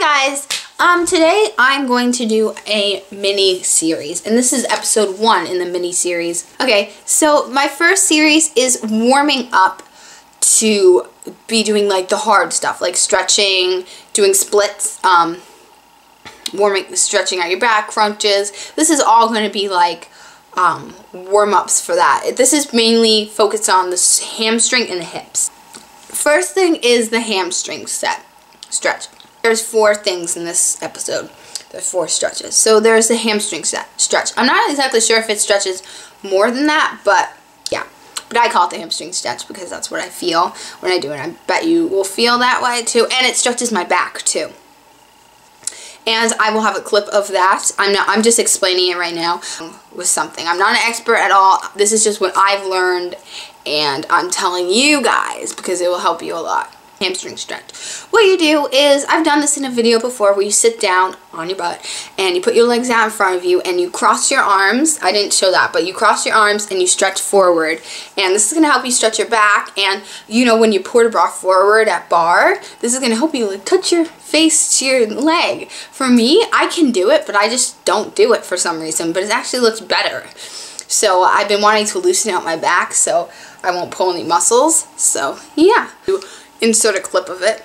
Hi guys, today I'm going to do a mini series, and this is episode 1 in the mini series. Okay, so my first series is warming up to be doing like the hard stuff, like stretching, doing splits, stretching out your back, crunches. This is all going to be like warm-ups for that. This is mainly focused on the hamstring and the hips. First thing is the hamstring stretch. There's 4 things in this episode. There's 4 stretches. So there's the hamstring stretch. I'm not exactly sure if it stretches more than that, but yeah. But I call it the hamstring stretch because that's what I feel when I do it. I bet you will feel that way too. And it stretches my back too. And I will have a clip of that. I'm just explaining it right now with something. I'm not an expert at all. This is just what I've learned, and I'm telling you guys because it will help you a lot. Hamstring stretch. What you do is, I've done this in a video before, where you sit down on your butt and you put your legs out in front of you and you cross your arms. I didn't show that, but you cross your arms and you stretch forward, and this is going to help you stretch your back. And you know, when you port bra forward at bar, this is going to help you like touch your face to your leg. For me, I can do it, but I just don't do it for some reason, but it actually looks better. So I've been wanting to loosen out my back so I won't pull any muscles. So yeah, insert a clip of it.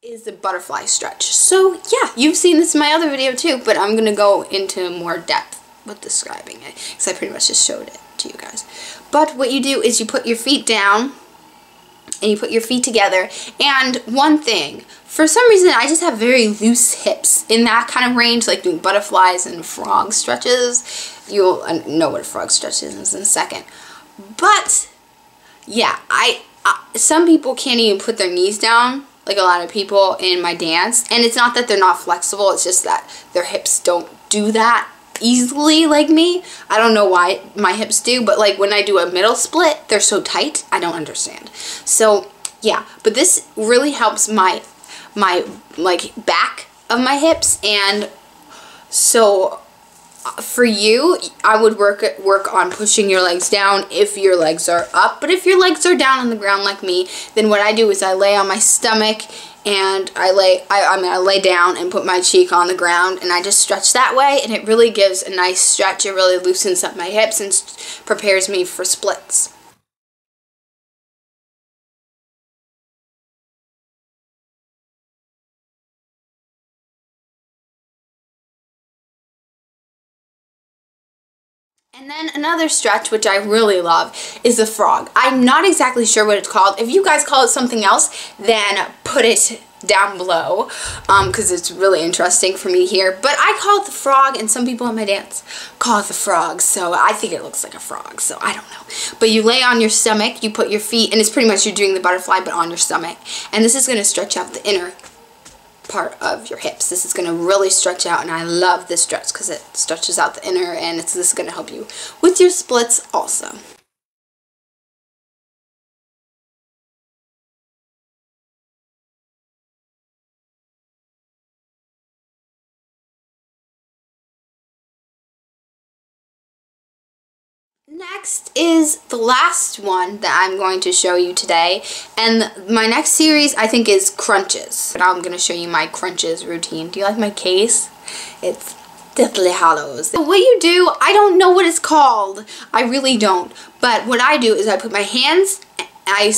Is the butterfly stretch. So yeah, you've seen this in my other video too, but I'm gonna go into more depth with describing it because I pretty much just showed it to you guys. But what you do is you put your feet down and you put your feet together, and one thing, for some reason I just have very loose hips in that kind of range, like doing butterflies and frog stretches. You'll know what a frog stretch is in a second. But yeah, some people can't even put their knees down, like a lot of people in my dance, and it's not that they're not flexible, it's just that their hips don't do that easily like me. I don't know why my hips do, but like when I do a middle split, they're so tight, I don't understand. So yeah, but this really helps my like back of my hips. And so for you, I would work on pushing your legs down if your legs are up. But if your legs are down on the ground like me, then what I do is I lay on my stomach and I lay down and put my cheek on the ground, and I just stretch that way, and it really gives a nice stretch. It really loosens up my hips and prepares me for splits. And then another stretch, which I really love, is the frog. I'm not exactly sure what it's called. If you guys call it something else, then put it down below, because it's really interesting for me here. But I call it the frog, and some people in my dance call it the frog, so I think it looks like a frog, so I don't know. But you lay on your stomach, you put your feet, and it's pretty much you're doing the butterfly, but on your stomach. And this is going to stretch out the inner part of your hips. This is going to really stretch out, and I love this stretch because it stretches out the inner, and this is going to help you with your splits also. Next is the last one that I'm going to show you today, and my next series I think is crunches. But I'm going to show you my crunches routine. Do you like my case? It's Deathly Hallows. What you do, I don't know what it's called. I really don't. But what I do is I put my hands, I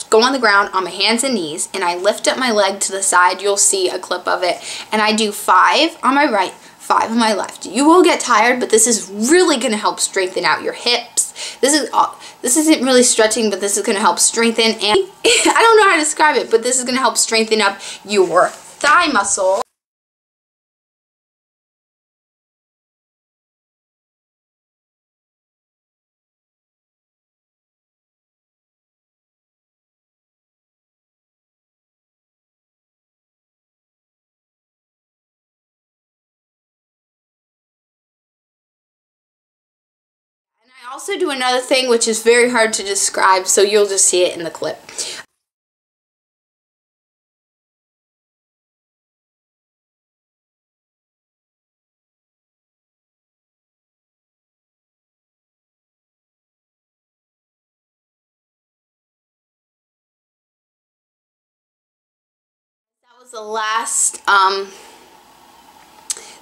go on the ground on my hands and knees, and I lift up my leg to the side. You'll see a clip of it. And I do 5 on my right, 5 on my left. You will get tired, but this is really going to help strengthen out your hips. This isn't really stretching, but this is going to help strengthen, and I don't know how to describe it, but this is going to help strengthen up your thigh muscle. I also do another thing which is very hard to describe, so you'll just see it in the clip.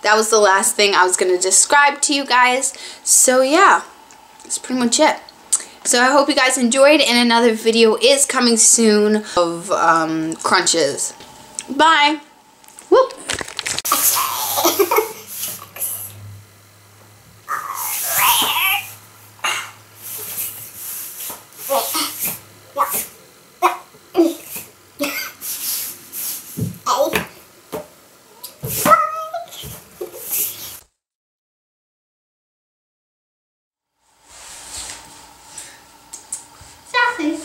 That was the last thing I was going to describe to you guys. So yeah, that's pretty much it. So I hope you guys enjoyed, and another video is coming soon of crunches. Bye. Whoop. Sassy.